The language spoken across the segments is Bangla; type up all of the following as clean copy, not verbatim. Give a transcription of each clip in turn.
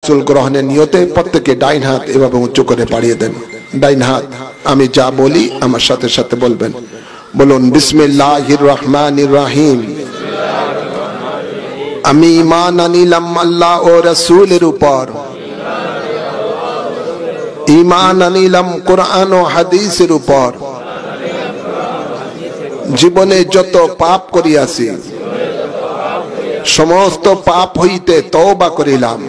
রসুল গ্রহণের নিয়তে প্রত্যেকে ডাইন হাত এভাবে উঁচু করে বাড়িয়ে দেন। ডাইন হাত। আমি যা বলি আমার সাথে সাথে বলবেন। বলুন বিসমিল্লাহির রহমানির রহিম। আমি ঈমান আনিলাম আল্লাহ ও রাসূলের উপর, ঈমান আনিলাম কোরআন ও হাদিসের উপর। জীবনে যত পাপ করিয়াছি সমস্ত পাপ হইতে তওবা করিলাম।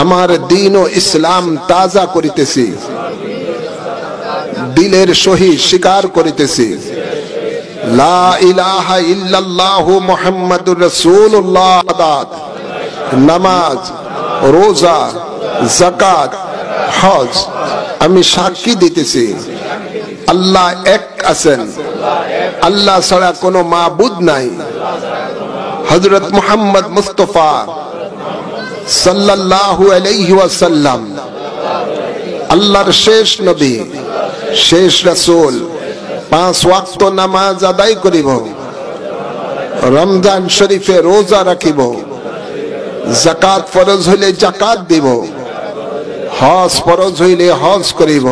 আমার দ্বীন ও ইসলাম তাজা করিতেছি, দিলের সহিত স্বীকার করিতেছি লা ইলাহা ইল্লাল্লাহু মুহাম্মাদুর রাসূলুল্লাহ। নামাজ, রোজা, যাকাত, হজ আমি সাক্ষী দিতেছি আল্লাহ এক আছেন, আল্লাহ ছাড়া কোনো মাবুদ নাই। হযরত মুহাম্মদ মুস্তাফা সাল্লাল্লাহু আলাইহি ওয়াসাল্লাম আল্লাহর শেষ নবী, শেষ রাসূল। 5 ওয়াক্ত নামাজ আদায় করিব, রমজান শরীফে রোজা রাখিব, যাকাত ফরজ হইলে যাকাত দিব, হজ ফরজ হইলে হজ করিব,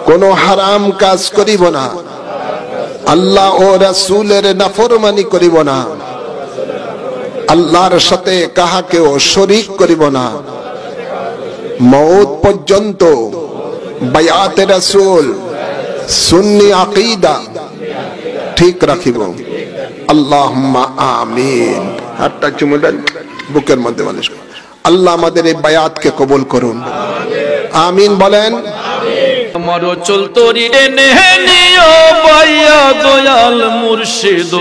কোন হারাম কাজ করিব না, আল্লাহ ও রাসূলের নাফরমানি করিব না, আল্লাহর সাথে কাহাকেও শরীক করিব না। মওত পর্যন্ত বায়াতে রাসূল সুন্নি আকীদা ঠিক রাখিব। আল্লাহুম্মা আমিন। হাতটা চুমু দেন বুকের মধ্যে মালিশ। আল্লাহ আমাদের এই বায়াতকে কবুল করুন, আমিন বলেন। আমার চল তোরি এনে নিও বাইয়া দয়াল মুর্শিদ,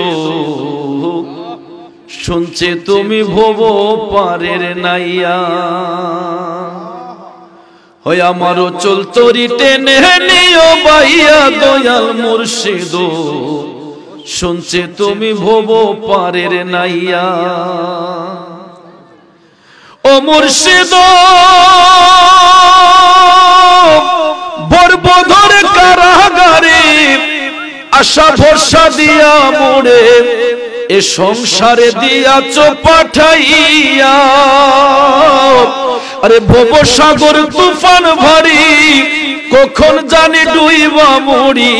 শুনছে তুমি ভব পারের নাইয়া। ওই আমার চল তোরি টেনে নিও বাইয়া দয়াল মুর্শিদ, শুনছে তুমি ভব পারের নাইয়া। ও মুর্শিদ বর্বধর কারাগারে আশা ভরসা দিয়া মোরে এ সংসারে দিয়াছ পাঠাইয়া। আরে ভব সাগর তুফান ভারী কখন জানি ডুইবা মরি,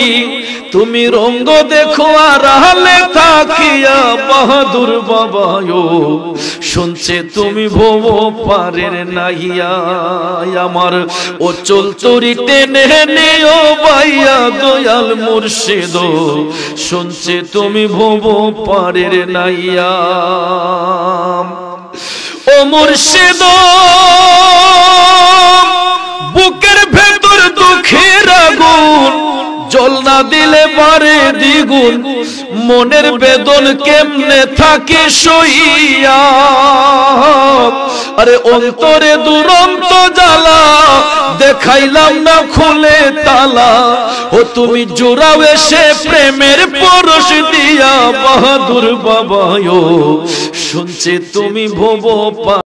তুমি রঙ্গ দেখো আর হালে থাকিয়া বাহাদুর বাবায়ো, শুনছে তুমি ভব পারের নাইয়া। আমার ও চল তোরি টেনে নিও বাইয়া দয়াল মুর্শিদ, শুনছে তুমি ভব পারের নাইয়া। ও মুর্শিদ বুকের ভেতর দুঃখের আগুন জল না দিলে বারে দ্বিগুণ, মনের বেদন কেমনে থাকে সইয়া। আরে অন্তরে দুরন্ত জ্বালা দেখাইলাম না খুলে তালা, ও তুমি জোড়াও এসে প্রেমের পরশ দিয়া বাহাদুর বাবায়ো, শুনছে তুমি ভব